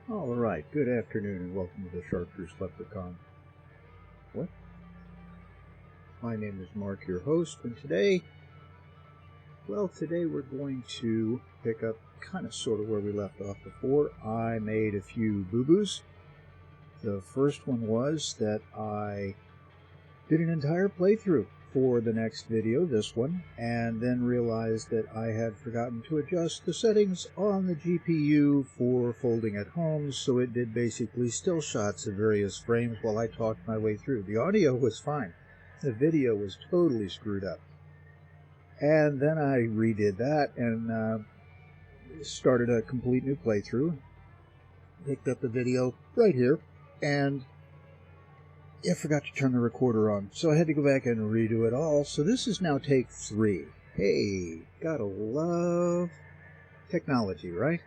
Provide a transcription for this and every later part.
Alright, good afternoon and welcome to the Chartreuse Leprechaun. What? My name is Mark, your host, and today we're going to pick up kind of sort of where we left off before. I made a few boo-boos. The first one was that I did an entire playthrough for the next video, this one, and then realized that I had forgotten to adjust the settings on the GPU for folding at home, so it did basically still shots of various frames while I talked my way through. The audio was fine. The video was totally screwed up. And then I redid that and started a complete new playthrough. Picked up the video right here, and I forgot to turn the recorder on, so I had to go back and redo it all. So this is now take 3. Hey, gotta love technology, right?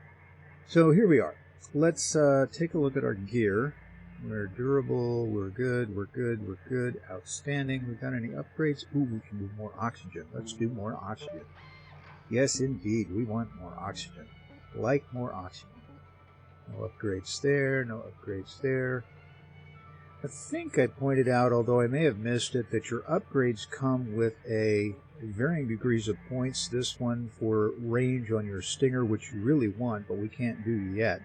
So here we are. Let's take a look at our gear. We're durable, we're good, outstanding. We got any upgrades? Ooh, we can do more oxygen. Let's do more oxygen. Yes, indeed, we want more oxygen. Like more oxygen. No upgrades there, no upgrades there. I think I pointed out, although I may have missed it, that your upgrades come with a varying degrees of points. This one for range on your stinger, which you really want, but we can't do yet,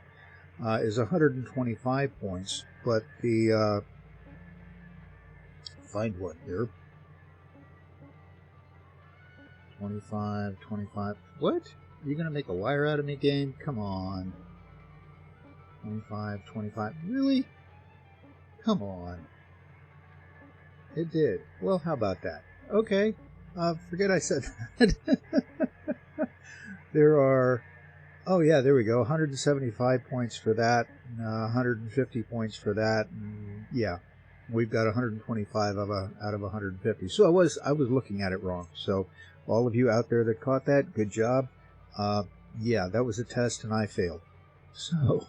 is 125 points. But the find one here. 25. What? Are you going to make a liar out of me, game? Come on. 25. Really? Come on. It did. Well, how about that? Okay. Forget I said that. There are... Oh, yeah, there we go. 175 points for that. 150 points for that. And yeah, we've got 125 out of 150. So I was looking at it wrong. So all of you out there that caught that, good job. Yeah, that was a test and I failed. So...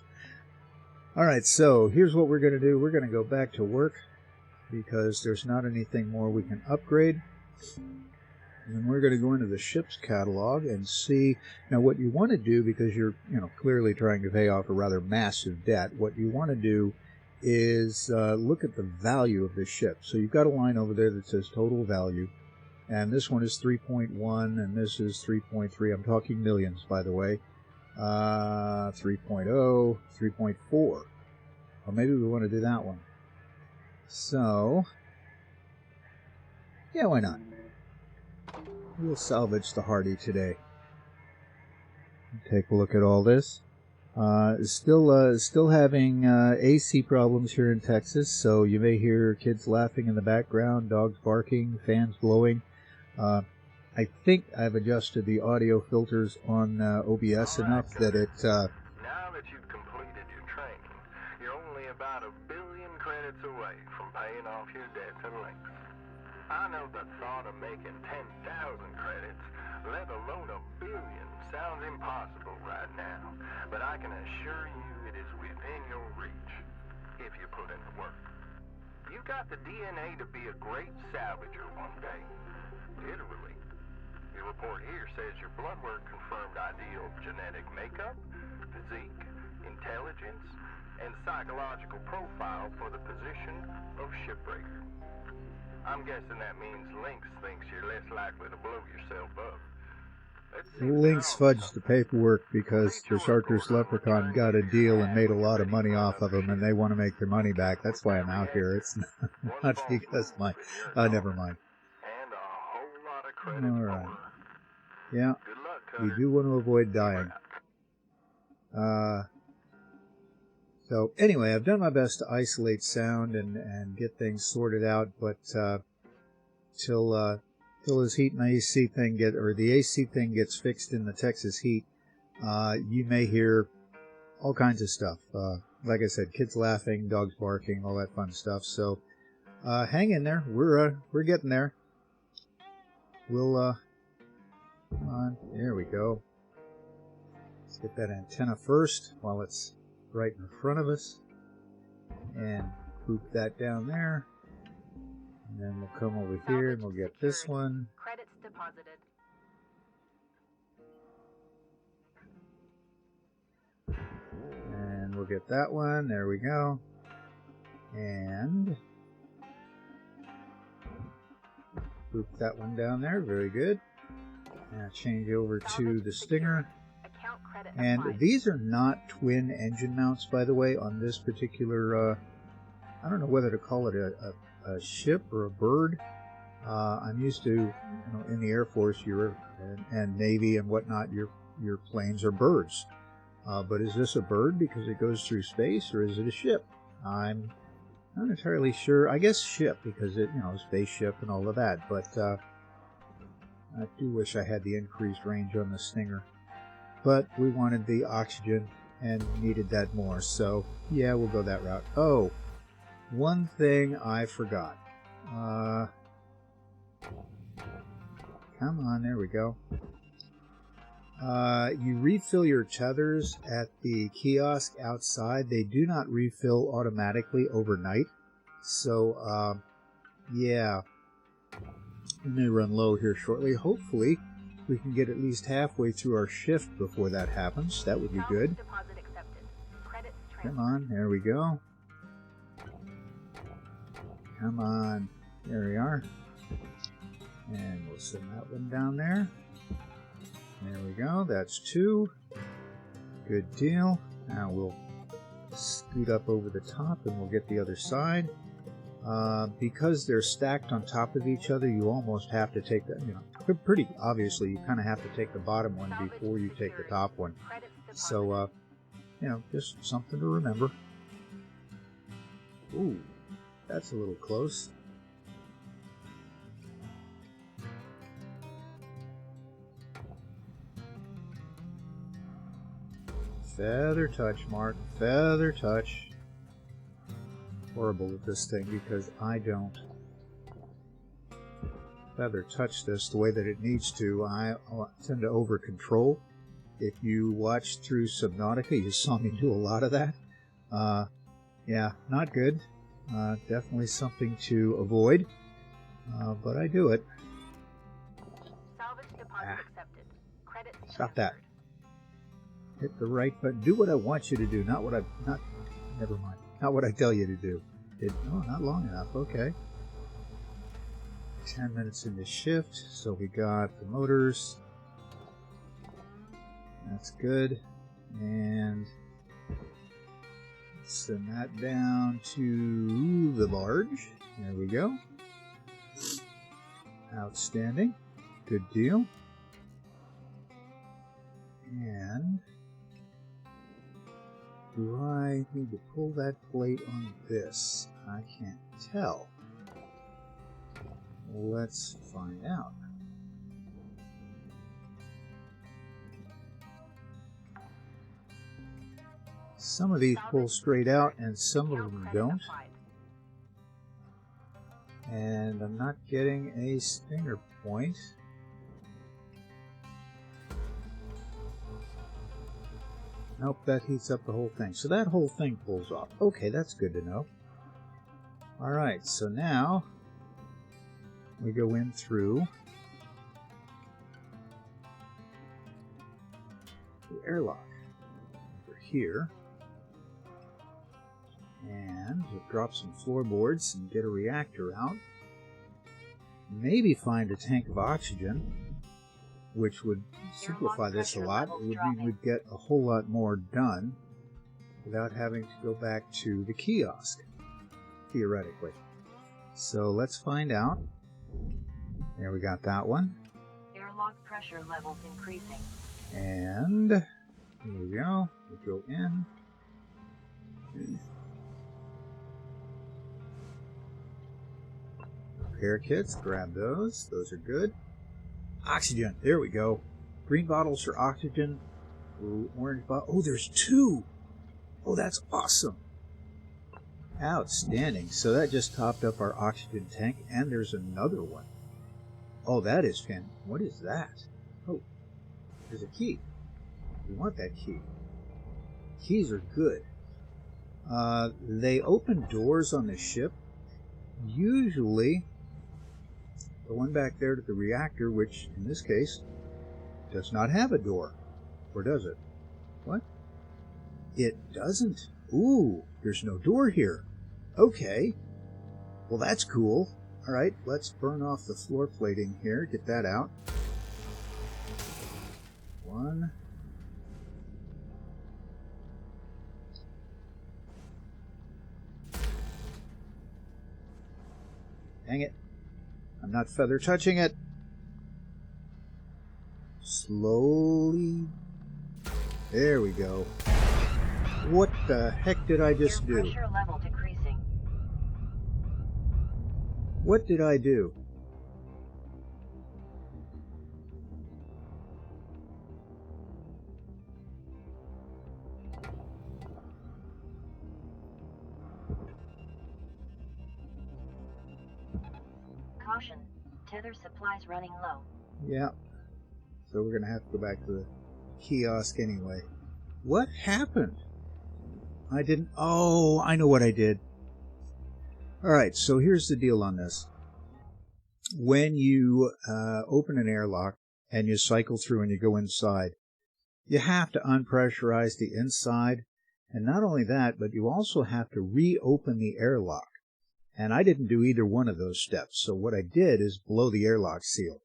Alright, so here's what we're going to do. We're going to go back to work because there's not anything more we can upgrade. And we're going to go into the ship's catalog and see. Now what you want to do, because you're clearly trying to pay off a rather massive debt, what you want to do is look at the value of the ship. So you've got a line over there that says total value. And this one is 3.1 and this is 3.3. I'm talking millions, by the way. 3.0, 3.4. Or maybe we want to do that one. So, yeah, why not? We'll salvage the Hardy today. Take a look at all this. Still having AC problems here in Texas, so you may hear kids laughing in the background, dogs barking, fans blowing. I think I've adjusted the audio filters on OBS enough that it... Now that you've completed your training, you're only about 1 billion credits away from paying off your debts and links. I know the thought of making 10,000 credits, let alone 1 billion, sounds impossible right now, but I can assure you it is within your reach if you put in the work. You've got the DNA to be a great salvager one day, literally. Your report here says your blood work confirmed ideal genetic makeup, physique, intelligence, and psychological profile for the position of Shipbreaker. I'm guessing that means Lynx thinks you're less likely to blow yourself up. Lynx fudged the paperwork because the Chartreuse Leprechaun got a deal and made a lot of money off of them, and they want to make their money back. That's why I'm out here. It's not because my... never mind. All right. Yeah, we do want to avoid dying. So anyway, I've done my best to isolate sound and get things sorted out, but till this heat and AC thing the AC thing gets fixed in the Texas heat, you may hear all kinds of stuff. Like I said, kids laughing, dogs barking, all that fun stuff. So hang in there. We're getting there. We'll come on, there we go. Let's get that antenna first while it's right in front of us. And poop that down there. And then we'll come over here and we'll get this one. Credits deposited. And we'll we'll get that one. There we go. And group that one down there. Very good. Now change over to the Stinger. And these are not twin engine mounts, by the way, on this particular, I don't know whether to call it a ship or a bird. I'm used to, in the Air Force, and Navy and whatnot, your planes are birds. But is this a bird because it goes through space, or is it a ship? I'm not entirely sure. I guess ship, because it, spaceship and all of that. But I do wish I had the increased range on the Stinger. But we wanted the oxygen and needed that more. So, yeah, we'll go that route. Oh, one thing I forgot. Come on, there we go. You refill your tethers at the kiosk outside. They do not refill automatically overnight. So, yeah, we may run low here shortly. Hopefully, we can get at least halfway through our shift before that happens. That would be good. Come on, there we go. Come on, there we are. And we'll send that one down there. There we go, that's 2. Good deal. Now we'll scoot up over the top and we'll get the other side. Because they're stacked on top of each other, you almost have to take the, pretty obviously, you kind of have to take the bottom one before you take the top one. So, just something to remember. Ooh, that's a little close. Feather touch, Mark. Feather touch. Horrible with this thing because I don't feather touch this the way that it needs to. I tend to over control. If you watched through Subnautica, you saw me do a lot of that. Yeah, not good. Definitely something to avoid. But I do it. Salvage deposit accepted. Credit Stop that. Hit the right button. Do what I want you to do, not what never mind. Not what I tell you to do. Not long enough. Okay. 10 minutes into shift, so we got the motors. That's good. And send that down to the barge. There we go. Outstanding. Good deal. And do I need to pull that plate on this? I can't tell. Let's find out. Some of these pull straight out and some of them don't. And I'm not getting a stinger point. Nope, that heats up the whole thing. So that whole thing pulls off. Okay, that's good to know. Alright, so now we go in through the airlock over here. And we'll drop some floorboards and get a reactor out. Maybe find a tank of oxygen, which would simplify this a lot. It would mean we'd get a whole lot more done without having to go back to the kiosk, theoretically. So let's find out. There we got that one. Airlock pressure levels increasing. And here we go. We go in. Repair kits, grab those. Those are good. Oxygen, there we go. Green bottles for oxygen. Orange bottle. Oh, there's 2. Oh, that's awesome. Outstanding. So that just topped up our oxygen tank, and there's another one. Oh, that is fantastic. What is that? Oh, there's a key. We want that key. Keys are good. They open doors on the ship. Usually, the one back there to the reactor, which in this case does not have a door. Or does it? What? It doesn't. Ooh, there's no door here. Okay. Well, that's cool. All right, let's burn off the floor plating here. Get that out. One. Dang it. I'm not feather touching it. Slowly. There we go. What the heck did I just do? Air pressure level decreasing. What did I do? Caution. Tether supplies running low. Yeah. So we're going to have to go back to the kiosk anyway. What happened? I didn't... Oh, I know what I did. Alright, so here's the deal on this. When you open an airlock and you cycle through and you go inside, you have to unpressurize the inside. And not only that, but you also have to reopen the airlock. And I didn't do either one of those steps. So what I did is blow the airlock seal.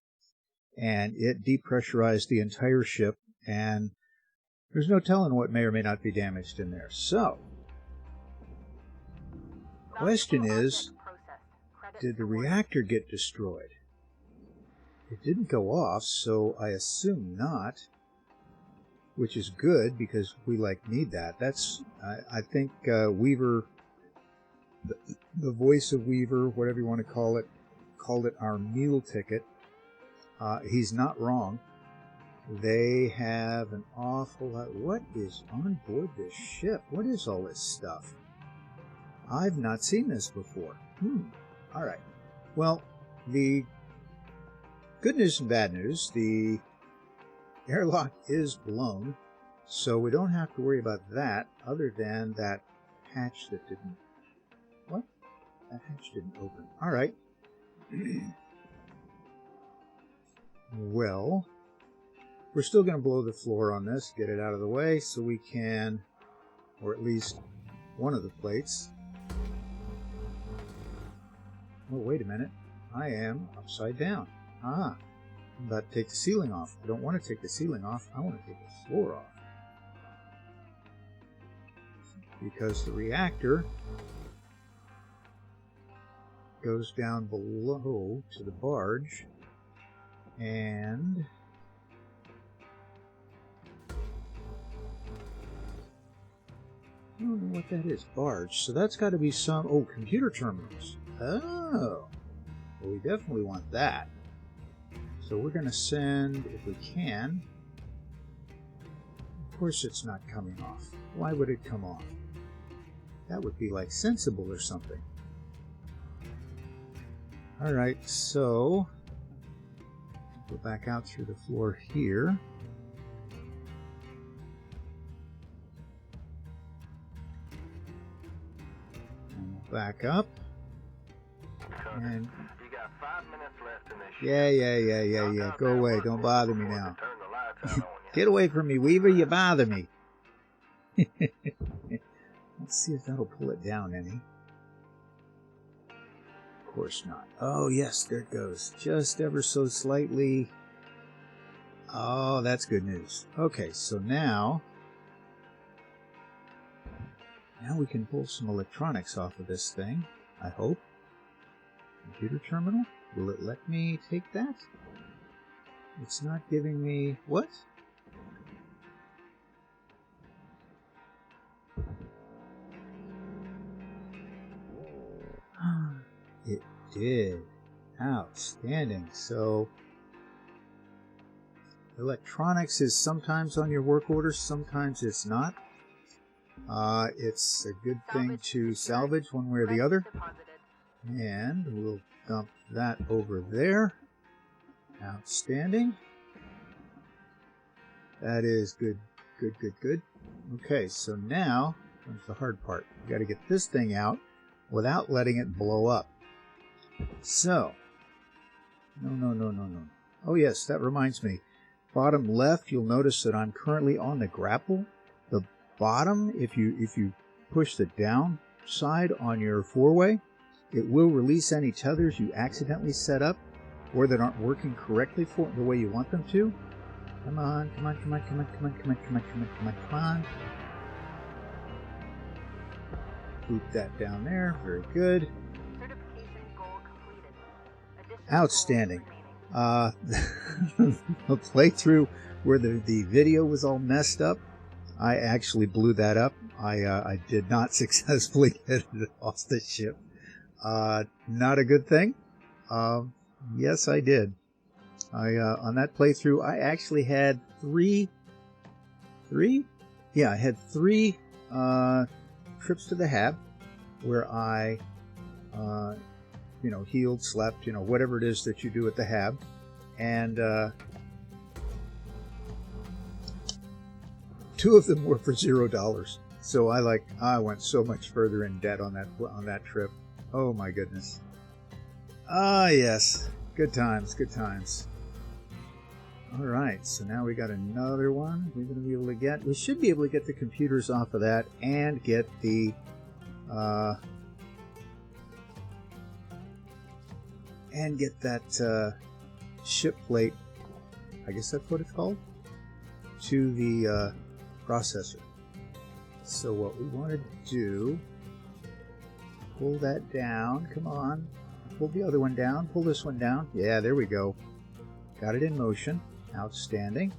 And it depressurized the entire ship. And there's no telling what may or may not be damaged in there. So, question is, did the reactor get destroyed? It didn't go off, so I assume not. Which is good, because we need that. That's, I think Weaver... The voice of Weaver, whatever you want to call it, called it our meal ticket. He's not wrong. They have an awful lot. What is on board this ship? What is all this stuff? I've not seen this before. All right. Well, the good news and bad news, the airlock is blown, so we don't have to worry about that, other than that hatch that didn't... What? That hatch didn't open. All right. Well, we're still going to blow the floor on this, get it out of the way, so we can, or at least one of the plates. Oh, wait a minute. I am upside down. I'm about to take the ceiling off. I don't want to take the ceiling off. I want to take the floor off. Because the reactor goes down below to the barge, and I don't know what that is. Barge. So that's got to be some... Oh, computer terminals. Oh. Well, we definitely want that. So we're going to send, if we can... Of course it's not coming off. Why would it come off? That would be like sensible or something. Alright, so... Go back out through the floor here. Back up. And you got 5 minutes left in this yeah. Go away. Don't bother me now. Get away from me, Weaver. You bother me. Let's see if that'll pull it down any. Of course not. Oh, yes, there it goes. Just ever so slightly. Oh, that's good news. Okay, so now we can pull some electronics off of this thing, I hope. Computer terminal? Will it let me take that? It's not giving me... What? It did. Outstanding. So, electronics is sometimes on your work order, sometimes it's not. It's a good thing to salvage one way or the other. And we'll dump that over there. Outstanding. That is good. Okay, so now comes the hard part. We've got to get this thing out without letting it blow up. So, no. Oh yes, that reminds me. Bottom left, you'll notice that I'm currently on the grapple. The bottom, if you push the down side on your four-way, it will release any tethers you accidentally set up or that aren't working correctly for the way you want them to. Come on, come on, come on, come on, come on, come on, come on, come on, come on, come on. Keep that down there. Very good. Certification goal completed. Additional Outstanding. goals remaining. The playthrough where the video was all messed up, I actually blew that up. I did not successfully get it off the ship. Not a good thing. Yes, I did. On that playthrough, I actually had three? Yeah, I had three trips to the hab where I, healed, slept, whatever it is that you do at the hab. And two of them were for $0. So I went so much further in debt on that trip. Oh my goodness. Yes. Good times, good times. All right, so now we got another one we're going to be able to get. We should be able to get the computers off of that and get the ship plate, I guess that's what it's called, to the processor. So what we want to do, pull that down, come on, pull the other one down, pull this one down. Yeah, there we go. Got it in motion. Outstanding.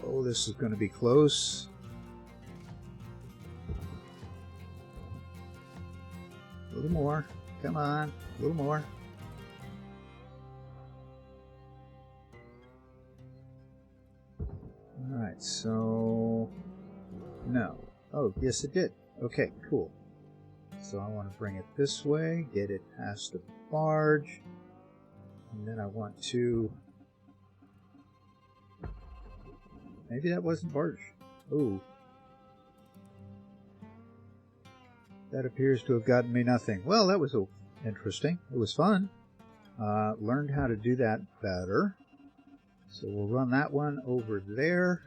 Oh, this is going to be close. A little more. Come on. A little more. Alright, so... No. Oh, yes it did. Okay, cool. So I want to bring it this way, get it past the barge, and then I want to... Maybe that wasn't barge. Ooh. That appears to have gotten me nothing. Well, that was interesting. It was fun. Learned how to do that better. So we'll run that one over there.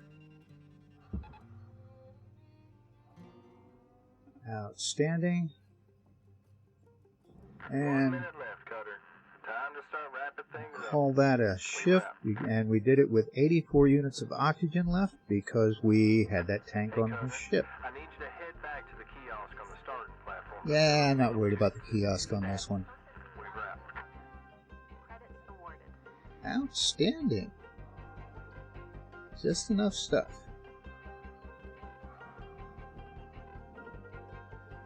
Outstanding. 1 And minute left, Cutter. Time to start wrapping things up. call that a shift. And we did it with 84 units of oxygen left because we had that tank on the ship. I need you to head back to the kiosk on the starting platform. Yeah, I'm not worried about the kiosk on this one. We wrapped. Credits awarded. Outstanding. Just enough stuff.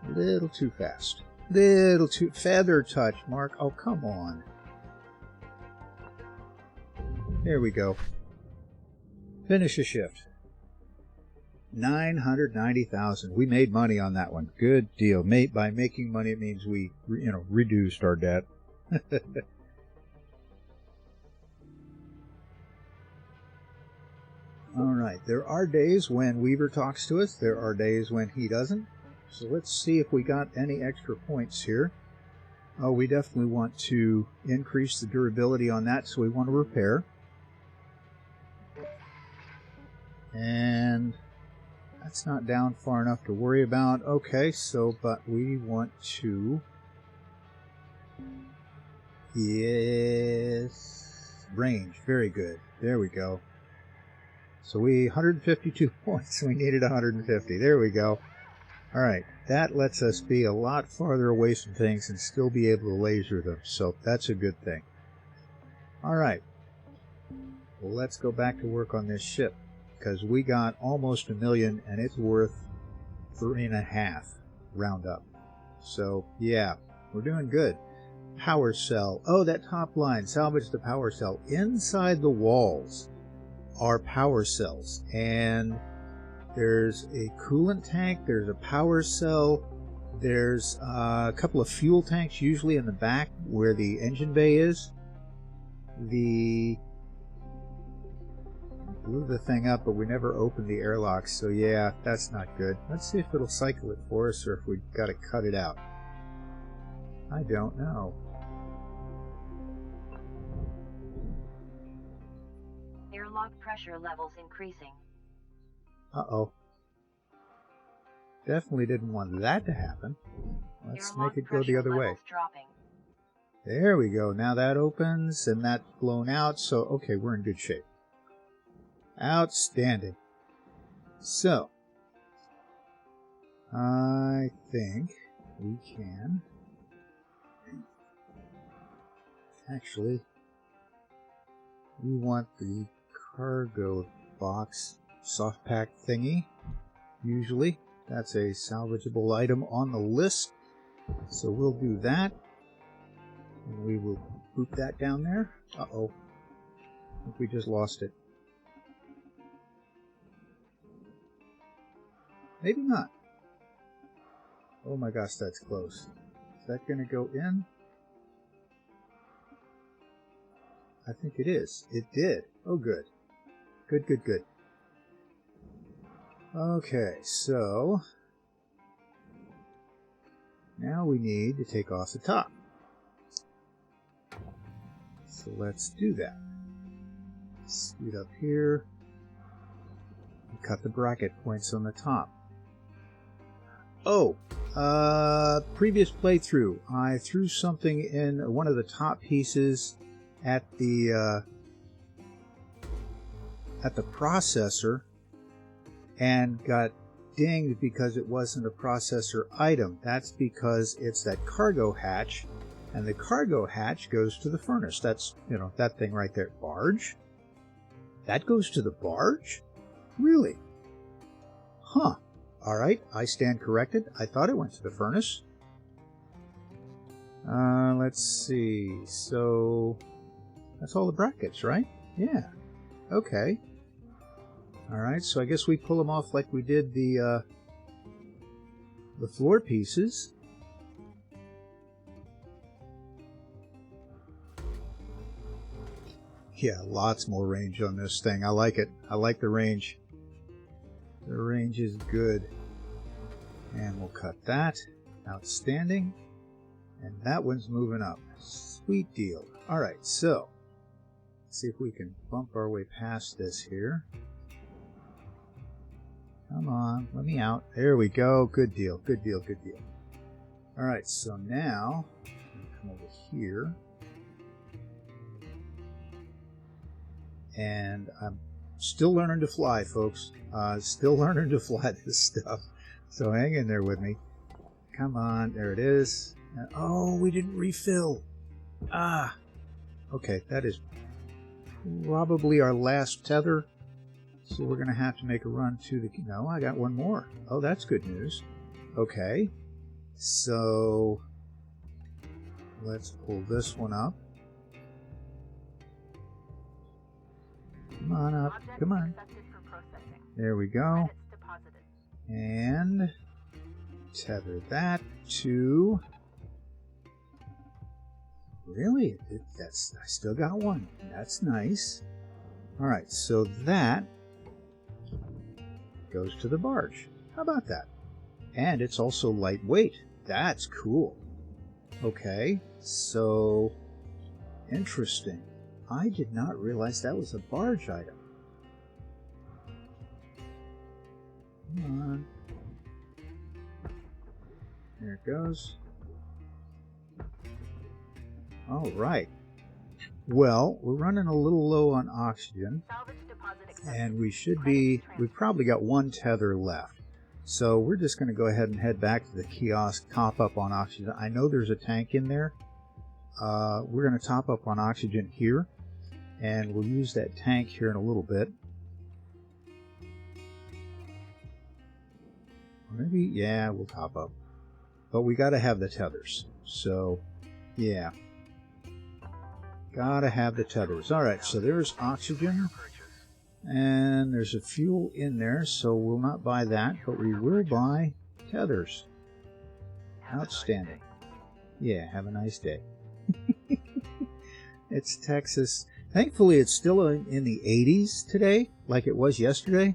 A little too fast. Little too... Feather touch, Mark. Oh, come on. There we go. Finish a shift. 990,000. We made money on that one. Good deal. By making money, it means we, reduced our debt. All right. There are days when Weaver talks to us. There are days when he doesn't. So let's see if we got any extra points here. Oh, we definitely want to increase the durability on that, so we want to repair. And that's not down far enough to worry about. Okay, so, but we want to... Yes. Range. Very good. There we go. So 152 points. We needed 150. There we go. Alright, that lets us be a lot farther away from things and still be able to laser them, so that's a good thing. Alright, well, let's go back to work on this ship, because we got almost 1 million and it's worth 3.5, round up. So, yeah, we're doing good. Power cell. Oh, that top line, salvage the power cell. Inside the walls are power cells, and there's a coolant tank, there's a power cell, there's a couple of fuel tanks, usually in the back where the engine bay is. Blew the thing up, but we never opened the airlocks, so yeah, that's not good. Let's see if it'll cycle it for us or if we've got to cut it out. I don't know. Airlock pressure levels increasing. Uh-oh. Definitely didn't want that to happen. Let's Airlock make it go the pressure other way. levels dropping. There we go. Now that opens and that's blown out. So, okay, we're in good shape. Outstanding. So, I think we can... Actually, we want the cargo box soft pack thingy. Usually, that's a salvageable item on the list. So we'll do that. And we will boot that down there. Uh-oh. I think we just lost it. Maybe not. Oh my gosh, that's close. Is that going to go in? I think it is. It did. Oh, good. Good, good, good. Okay, so now we need to take off the top. So let's do that. Scoot up here and cut the bracket points on the top. Oh, previous playthrough, I threw something in one of the top pieces at the processor and got dinged because it wasn't a processor item. That's because it's that cargo hatch, and the cargo hatch goes to the furnace. That's, you know, that thing right there. Barge? That goes to the barge? Really? Huh. All right, I stand corrected. I thought it went to the furnace. Let's see. So that's all the brackets, right? Yeah. Okay. All right, so I guess we pull them off like we did the floor pieces. Yeah, lots more range on this thing. I like it. I like the range. The range is good. And we'll cut that. Outstanding. And that one's moving up. Sweet deal. All right, so let's see if we can bump our way past this here. Come on, let me out. There we go. Good deal, good deal, good deal. All right, so now come over here. And I'm still learning to fly, folks. Still learning to fly this stuff. So hang in there with me. Come on, there it is. And, oh, we didn't refill. Ah. Okay, that is probably our last tether. So we're going to have to make a run to the... No, I got one more. Oh, that's good news. Okay. So let's pull this one up. Come on up. Come on. There we go. And tether that to... Really? That's, I still got one. That's nice. All right, so that goes to the barge. How about that? And it's also lightweight. That's cool. Okay, so interesting. I did not realize that was a barge item. Come on. There it goes. All right. Well, we're running a little low on oxygen, and we've probably got one tether left. So we're just going to go ahead and head back to the kiosk, top up on oxygen. I know there's a tank in there. We're going to top up on oxygen here, and we'll use that tank here in a little bit. Maybe, yeah, we'll top up. But we got to have the tethers. So, yeah. Gotta have the tethers. Alright, so there's oxygen. And there's a fuel in there, so we'll not buy that, but we will buy tethers. Outstanding. Yeah, have a nice day. It's Texas. Thankfully, it's still in the 80s today, like it was yesterday.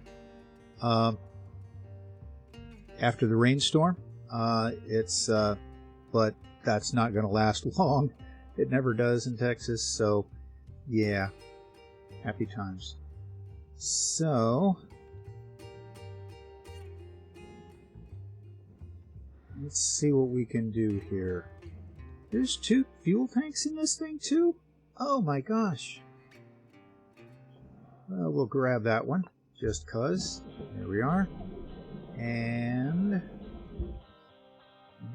After the rainstorm. But that's not going to last long. It never does in Texas, so yeah, happy times. So let's see what we can do here. There's 2 fuel tanks in this thing too? Oh my gosh. Well, we'll grab that one just 'cause. There we are. And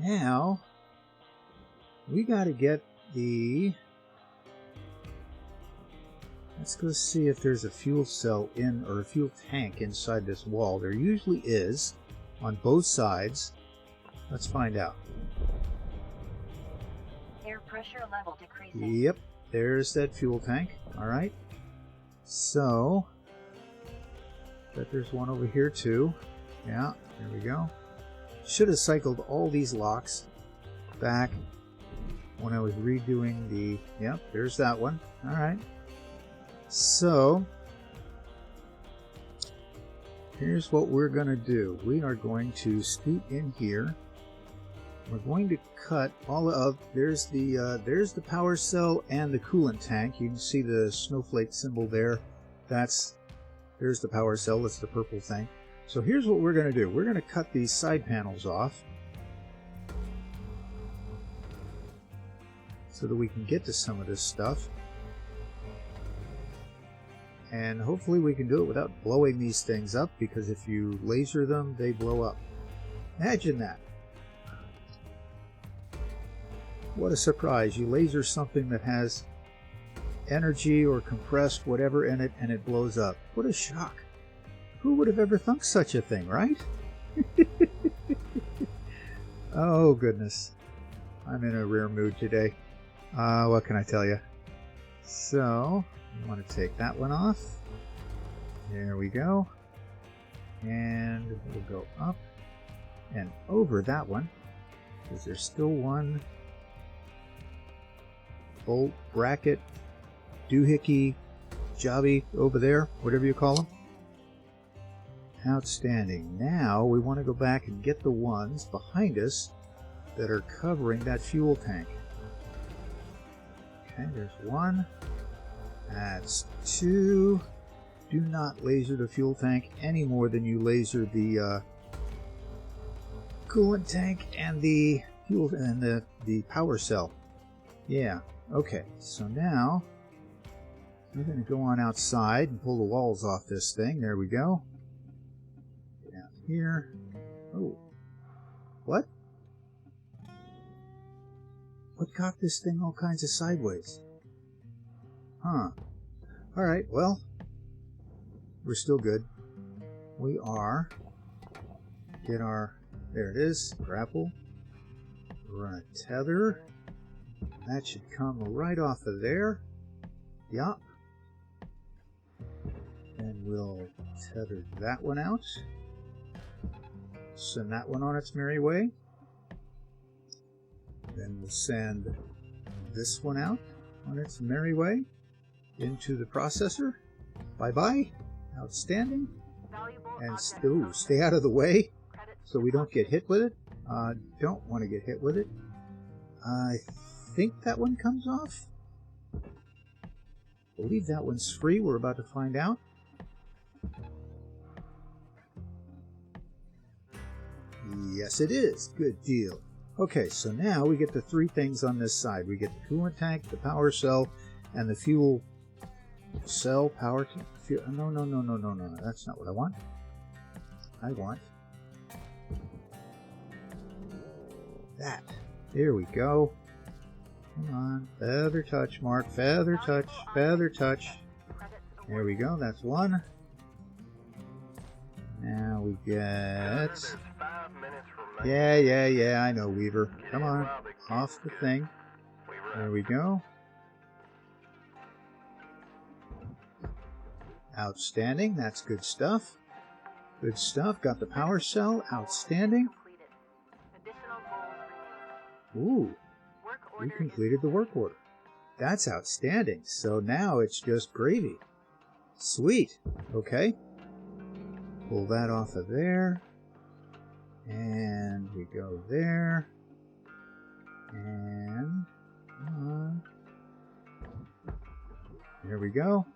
now we got to get the... Let's go see if there's a fuel cell in, or a fuel tank inside this wall. There usually is on both sides. Let's find out. Air pressure level decreasing. Yep, there's that fuel tank. Alright. So, bet there's one over here too. Yeah, there we go. Should have cycled all these locks back when I was redoing the... Yep, there's that one. Alright. So, here's what we're going to do. We are going to scoot in here. We're going to cut all of... There's the power cell and the coolant tank. You can see the snowflake symbol there. There's the power cell. That's the purple thing. So here's what we're going to do. We're going to cut these side panels off so that we can get to some of this stuff. And hopefully we can do it without blowing these things up, because if you laser them, they blow up. Imagine that. What a surprise. You laser something that has energy or compressed whatever in it, and it blows up. What a shock. Who would have ever thunk such a thing, right? Oh, goodness. I'm in a rare mood today. What can I tell you? So, I want to take that one off. There we go. And we'll go up and over that one, because there's still one bolt, bracket, doohickey, jobby over there, whatever you call them. Outstanding. Now we want to go back and get the ones behind us that are covering that fuel tank. Okay, there's one. That's 2. Do not laser the fuel tank any more than you laser the coolant tank and the fuel and the power cell. Yeah. Okay. So now we're going to go on outside and pull the walls off this thing. There we go. Down here. Oh. What? What got this thing all kinds of sideways? Huh. Alright, well, we're still good. We are. Get our... There it is. Grapple. We're going to tether. That should come right off of there. Yup. And we'll tether that one out. Send that one on its merry way. Then we'll send this one out on its merry way into the processor. Bye-bye. Outstanding. And stay out of the way so we don't get hit with it. Don't want to get hit with it. I think that one comes off. I believe that one's free. We're about to find out. Yes, it is. Good deal. Okay, so now we get the 3 things on this side. We get the coolant tank, the power cell, and the fuel cell, power tank. No. That's not what I want. I want that. There we go. Come on. Feather touch, Mark. Feather touch. Feather touch. There we go. That's one. Now we get... Yeah, I know, Weaver. Come on. Off the thing. There we go. Outstanding. That's good stuff. Good stuff. Got the power cell. Outstanding. Ooh. We completed the work order. That's outstanding. So now it's just gravy. Sweet. Okay. Pull that off of there. And we go there. And there we go.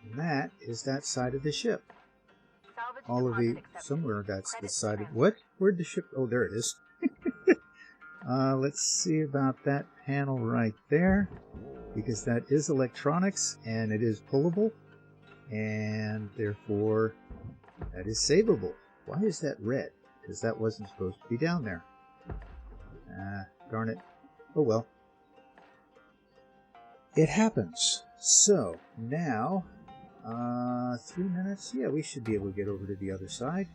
And that is that side of the ship. All of the... Somewhere that's the side of... What? Where'd the ship... Oh, there it is. Let's see about that panel right there, because that is electronics and it is pullable, and therefore that is savable. Why is that red? Because that wasn't supposed to be down there. Darn it. Oh well. It happens. So, now, 3 minutes. Yeah, we should be able to get over to the other side.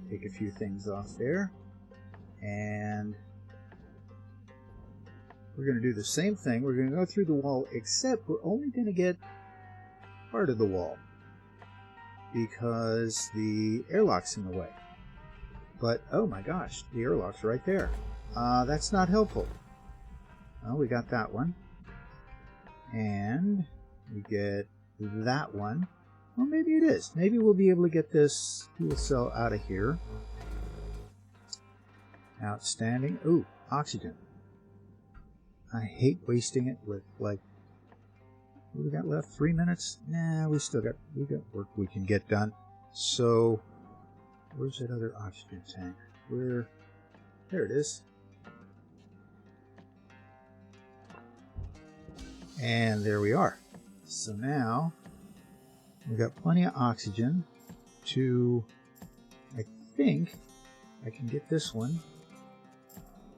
Take a few things off there. And we're going to do the same thing. We're going to go through the wall, except we're only going to get part of the wall, because the airlock's in the way. But, oh my gosh, the airlock's right there. That's not helpful. Well, we got that one. And we get that one. Well, maybe it is. Maybe we'll be able to get this fuel cell out of here. Outstanding. Ooh, oxygen. I hate wasting it with, like, what do we got left? 3 minutes? Nah, we got work we can get done. So, where's that other oxygen tank? There it is. And there we are. So now, we've got plenty of oxygen to, I think, I can get this one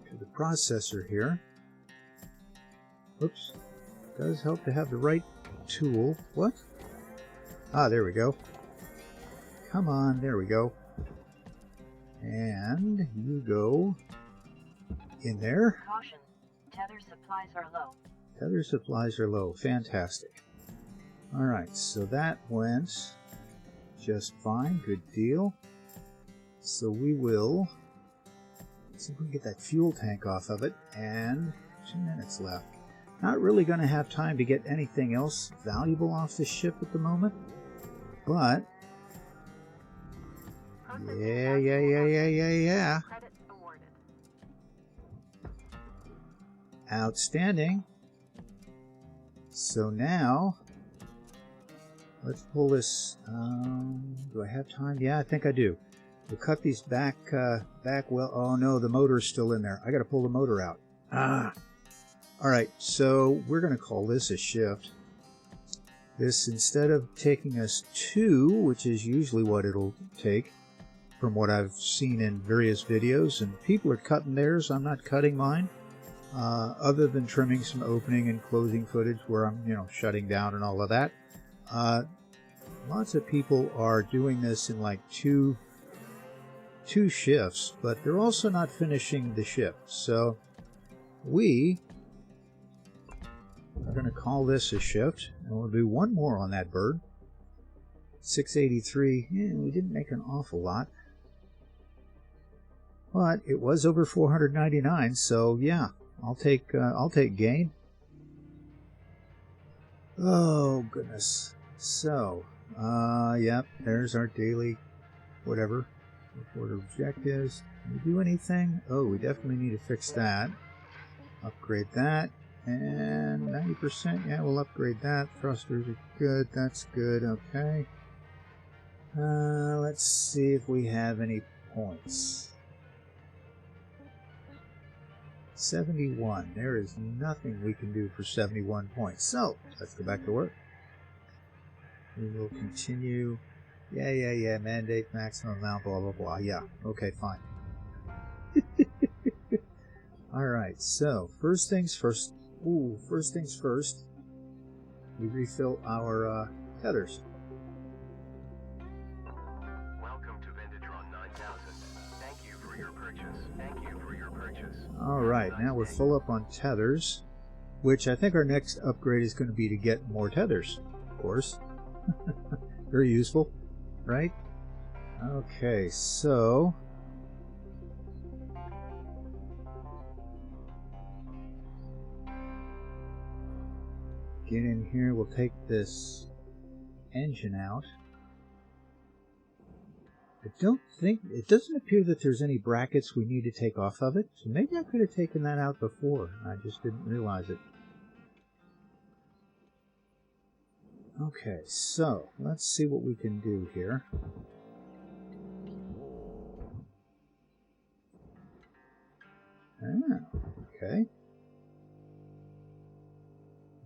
to the processor here. Oops. Does help to have the right tool. What? Ah, there we go. Come on, there we go. And you go in there. Caution. Tether supplies are low. Tether supplies are low. Fantastic. Alright, so that went just fine. Good deal. So we will see if we can get that fuel tank off of it. And 2 minutes left. Not really going to have time to get anything else valuable off the ship at the moment. But yeah. Credits awarded. Outstanding. So now, let's pull this. Do I have time? Yeah, I think I do. We'll cut these back well. Oh no, the motor's still in there. I got to pull the motor out. All right, so we're going to call this a shift. This, instead of taking us 2, which is usually what it'll take, from what I've seen in various videos, and people are cutting theirs. I'm not cutting mine. Other than trimming some opening and closing footage where I'm, shutting down and all of that. Lots of people are doing this in like two shifts, but they're also not finishing the shift. So we are going to call this a shift, and we'll do one more on that bird. 683. Yeah, we didn't make an awful lot, but it was over 499. So yeah. I'll take gain. Oh goodness. So, yep, there's our daily whatever. Report objectives. Can we do anything? Oh, we definitely need to fix that. Upgrade that. And 90%, yeah, we'll upgrade that. Thrusters are good. That's good. Okay. Let's see if we have any points. 71. There is nothing we can do for 71 points. So, let's go back to work. We will continue. Yeah. Mandate maximum amount, blah, blah, blah. Yeah. Okay, fine. Alright, so, first things first. First things first. We refill our tethers. Alright, now we're full up on tethers, which I think our next upgrade is going to be to get more tethers, of course. Very useful, right? Okay, so get in here, we'll take this engine out. It doesn't appear that there's any brackets we need to take off of it, so maybe I could have taken that out before, I just didn't realize it. Okay, so let's see what we can do here. Oh, okay.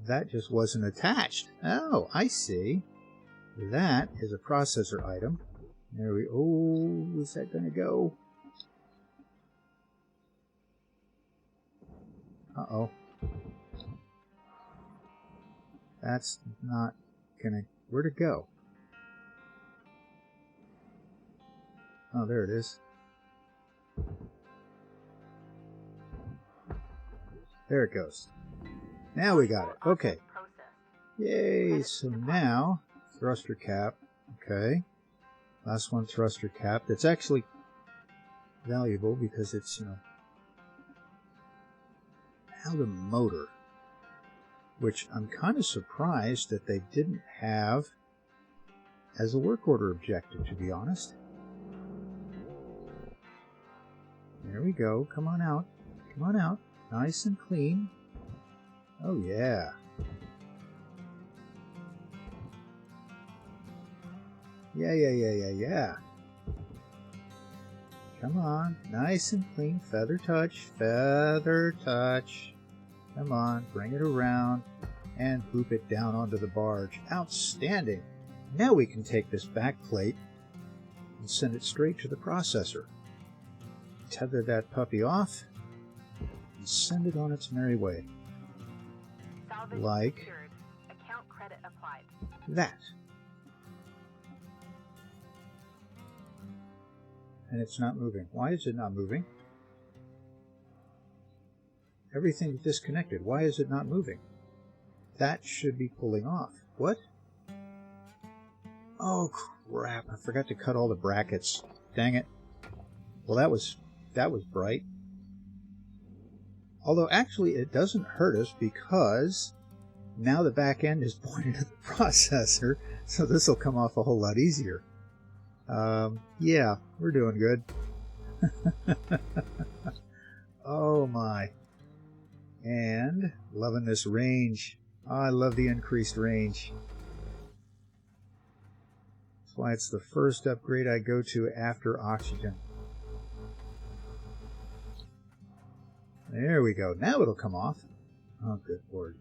That just wasn't attached. Oh, I see. That is a processor item. There we... Oh, is that going to go? Uh-oh. That's not going to... Where'd it go? Oh, there it is. There it goes. Now we got it. Okay. Yay. So now, thruster cap. Okay. Last one, thruster cap. That's actually valuable because it's, you know, now the motor, which I'm kind of surprised that they didn't have as a work order objective, to be honest. There we go. Come on out. Come on out. Nice and clean. Oh, yeah. Yeah. Come on. Nice and clean. Feather touch. Feather touch. Come on. Bring it around and boop it down onto the barge. Outstanding. Now we can take this back plate and send it straight to the processor. Tether that puppy off and send it on its merry way. Salvage like secured. Account credit applied. that. And it's not moving. Why is it not moving? Everything's disconnected. Why is it not moving? That should be pulling off. What? Oh, crap. I forgot to cut all the brackets. Dang it. Well, that was bright. Although, actually, it doesn't hurt us because now the back end is pointed at the processor, so this will come off a whole lot easier. Yeah, we're doing good. Oh, my. And loving this range. Oh, I love the increased range. That's why it's the first upgrade I go to after oxygen. There we go. Now it'll come off. Oh, good Lord.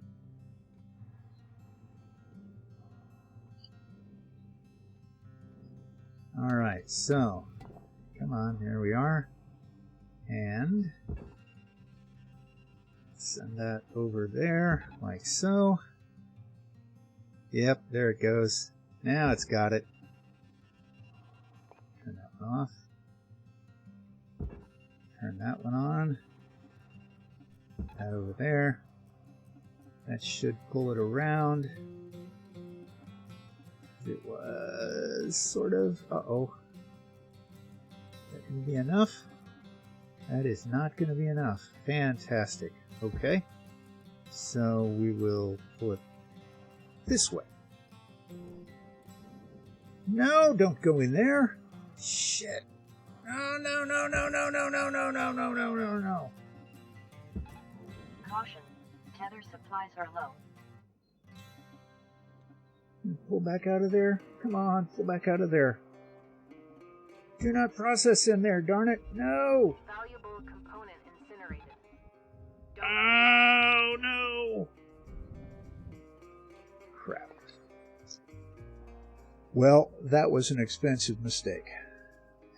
Alright, so, come on, here we are. And send that over there, like so. Yep, there it goes. Now it's got it. Turn that one off. Turn that one on. That over there. That should pull it around. It was sort of... Uh-oh. That can be enough. That is not going to be enough. Fantastic. Okay. So we will pull it this way. No, don't go in there. Shit. No. Caution. Tether supplies are low. Pull back out of there. Come on, pull back out of there. Do not process in there, darn it. No. Valuable component incinerated. Oh, no. Crap. Well, that was an expensive mistake.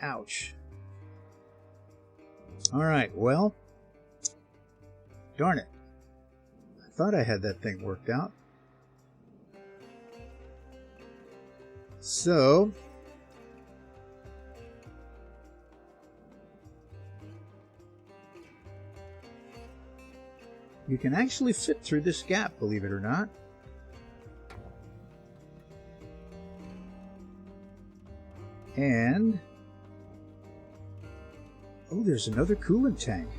Ouch. All right, well, darn it. I thought I had that thing worked out. So, you can actually fit through this gap, believe it or not. And, oh, there's another coolant tank.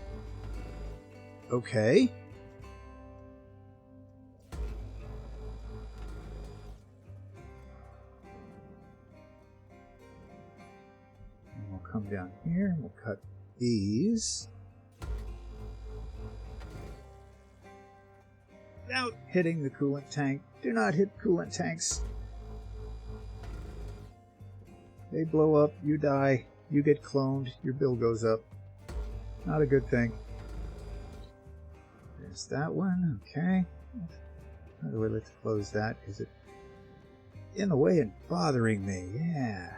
Okay. Come down here and we'll cut these without hitting the coolant tank. Do not hit coolant tanks. They blow up, you die, you get cloned, your bill goes up. Not a good thing. There's that one. Okay. How do I like to close that? Is it in the way and bothering me? Yeah.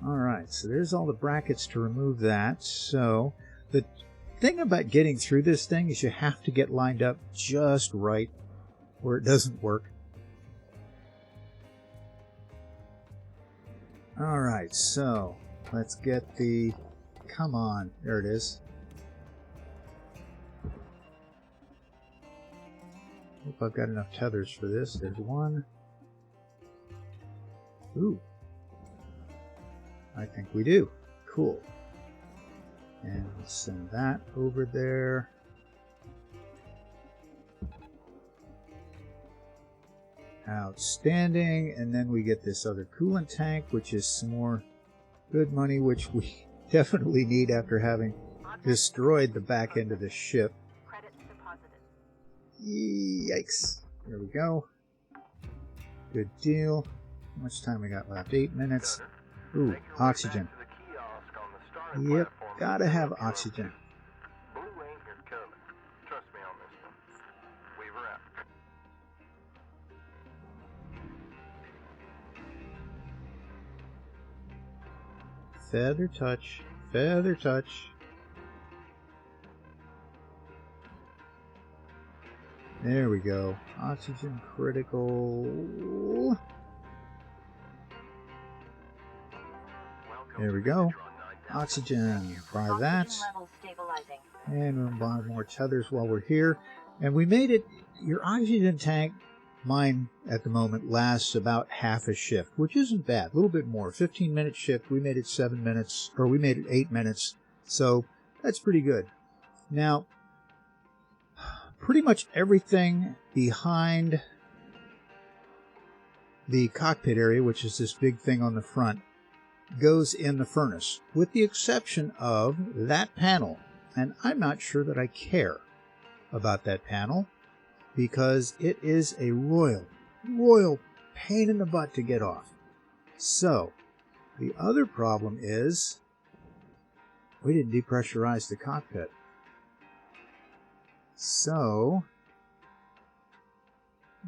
Alright, so there's all the brackets to remove that. So the thing about getting through this thing is you have to get lined up just right where it doesn't work. Alright, so let's get the... Come on, there it is. Hope I've got enough tethers for this. There's one. Ooh. I think we do. Cool. And we'll send that over there. Outstanding. And then we get this other coolant tank, which is some more good money, which we definitely need after having destroyed the back end of the ship. Credits deposited. Yikes. There we go. Good deal. How much time we got left? 8 minutes. Ooh, oxygen. Yep, gotta have oxygen. Blue ain't your color. Trust me on this one. Weaver out. Feather touch. Feather touch. There we go. Oxygen critical. There we go. Oxygen. Buy that. Oxygen levels stabilizing. And we'll buy more tethers while we're here. And we made it. Your oxygen tank, mine at the moment, lasts about half a shift, which isn't bad. A little bit more. 15-minute shift. We made it 7 minutes, or we made it 8 minutes. So that's pretty good. Now, pretty much everything behind the cockpit area, which is this big thing on the front, goes in the furnace, with the exception of that panel. And I'm not sure that I care about that panel, because it is a royal pain in the butt to get off. So, the other problem is we didn't depressurize the cockpit. So,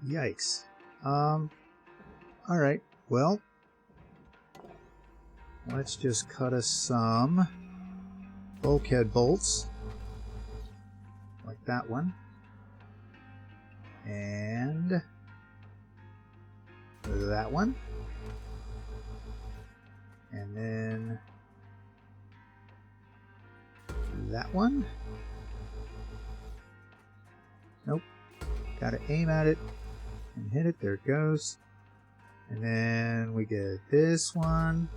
yikes. Alright, well, let's just cut us some bulkhead bolts, like that one, and that one, and then that one. Nope, gotta aim at it and hit it. There it goes. And then we get this one.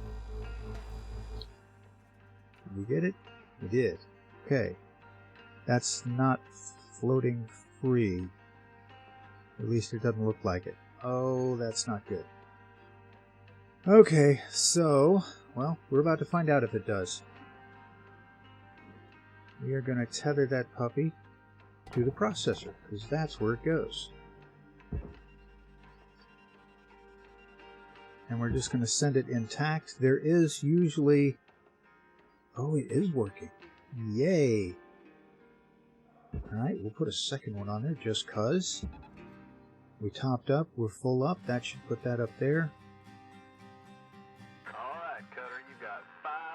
Did we get it? We did. Okay. That's not floating free. At least it doesn't look like it. Oh, that's not good. Okay, so, well, we're about to find out if it does. We are going to tether that puppy to the processor, because that's where it goes. And we're just going to send it intact. There is usually... Oh, it is working. Yay! Alright, we'll put a second one on there just because. We topped up, we're full up. That should put that up there. Alright, Cutter, you got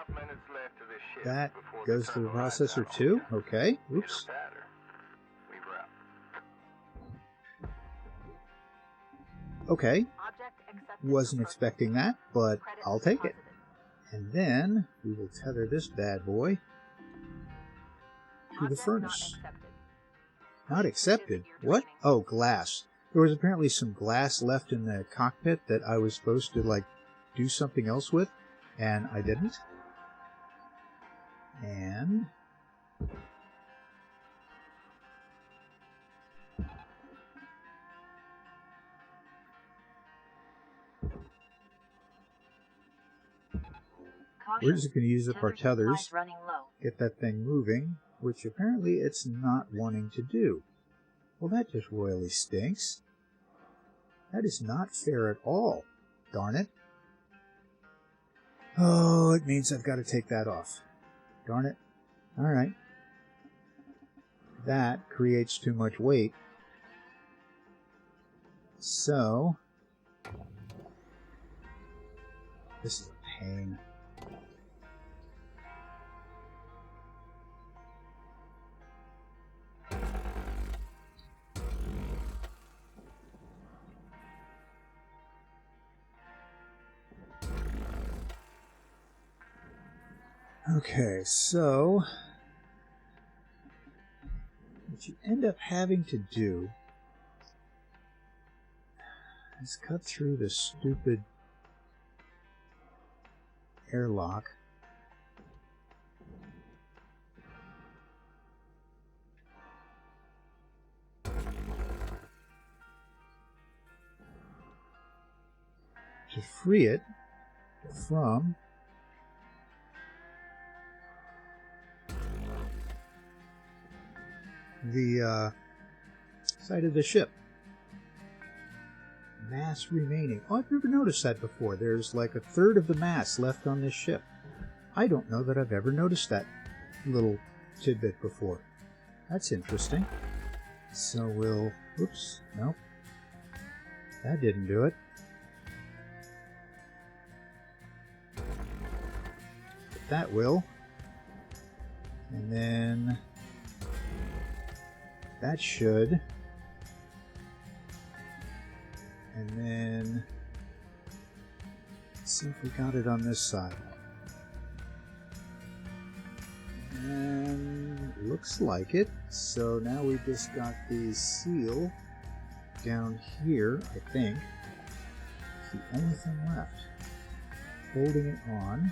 5 minutes left of this ship. That before goes they to the turn lights processor out on too. you. Okay, Pitter oops. patter. Weaver out. Okay, Object accepted. wasn't for expecting that, but credits I'll take it. deposited. And then we will tether this bad boy to the Object furnace. Not accepted. Not accepted? What? Oh, glass. There was apparently some glass left in the cockpit that I was supposed to, like, do something else with, and I didn't. And... we're just going to use up our tethers, supplies running low. get that thing moving, which apparently it's not wanting to do. Well, that just royally stinks. That is not fair at all. Darn it. Oh, it means I've got to take that off. Darn it. Alright. That creates too much weight. So, this is a pain. Okay, so what you end up having to do is cut through this stupid airlock. To free it from the side of the ship. Mass remaining. Oh, I've never noticed that before. There's like a third of the mass left on this ship. I don't know that I've ever noticed that little tidbit before. That's interesting. So we'll... Oops, nope. That didn't do it. But that will. And then... that should. And then let's see if we got it on this side. And looks like it. So now we just got the seal down here, I think. It's the only thing left. Holding it on.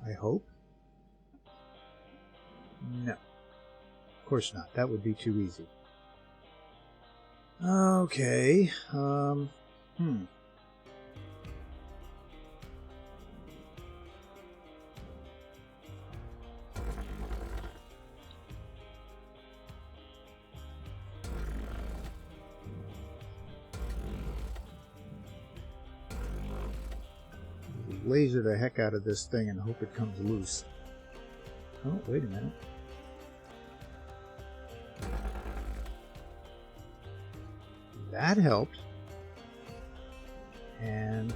I hope. No. Of course not. That would be too easy. Okay. Laser the heck out of this thing and hope it comes loose. Oh, wait a minute. That helped. And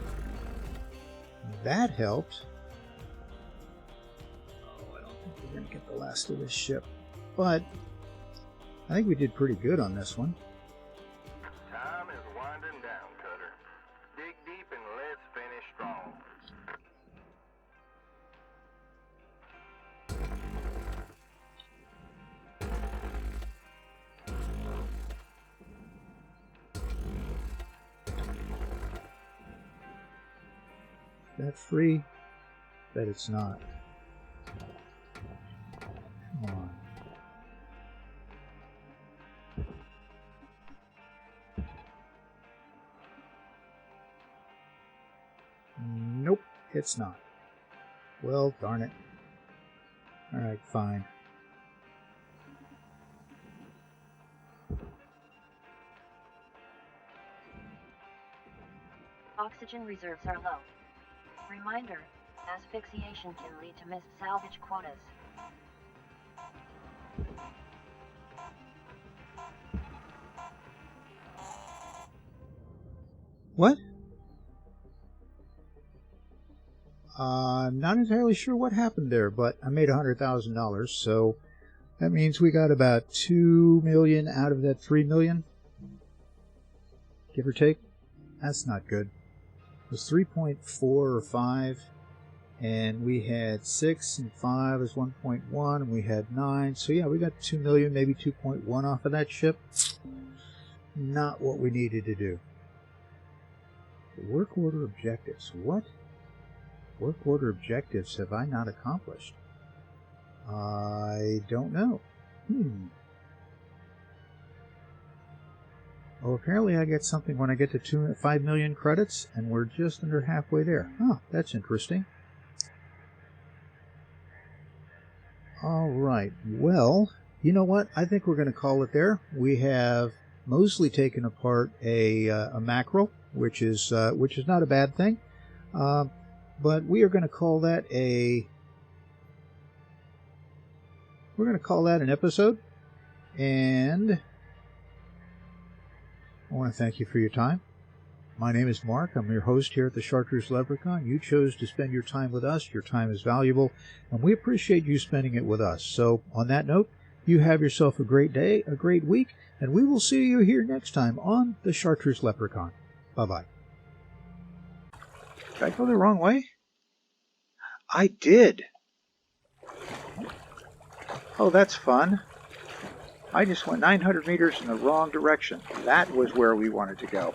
that helped. Oh, I don't think we're going to get the last of this ship. But I think we did pretty good on this one. Time is winding down, Cutter. Dig deep and let's finish strong. That free? Bet it's not. Come on. Nope, it's not. Well, darn it. Alright, fine. Oxygen reserves are low. Reminder, asphyxiation can lead to missed salvage quotas. What? I'm not entirely sure what happened there, but I made $100,000, so that means we got about $2 million out of that $3 million, give or take. That's not good. It was 3.4 or 5, and we had 6, and 5 is 1.1, and we had 9. So yeah, we got 2 million, maybe 2.1 off of that ship. Not what we needed to do. Work order objectives. What work order objectives have I not accomplished? I don't know. Oh, apparently I get something when I get to 5 million credits, and we're just under halfway there. Oh, that's interesting. All right. Well, you know what? I think we're going to call it there. We have mostly taken apart a mackerel, which is not a bad thing. But we are going to call that an episode. And I want to thank you for your time. My name is Mark. I'm your host here at the Chartreuse Leprechaun. You chose to spend your time with us. Your time is valuable, and we appreciate you spending it with us. So, on that note, you have yourself a great day, a great week, and we will see you here next time on the Chartreuse Leprechaun. Bye-bye. Did I go the wrong way? I did. Oh, that's fun. I just went 900 meters in the wrong direction. That was where we wanted to go.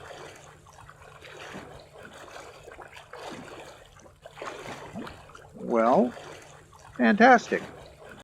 Well, fantastic.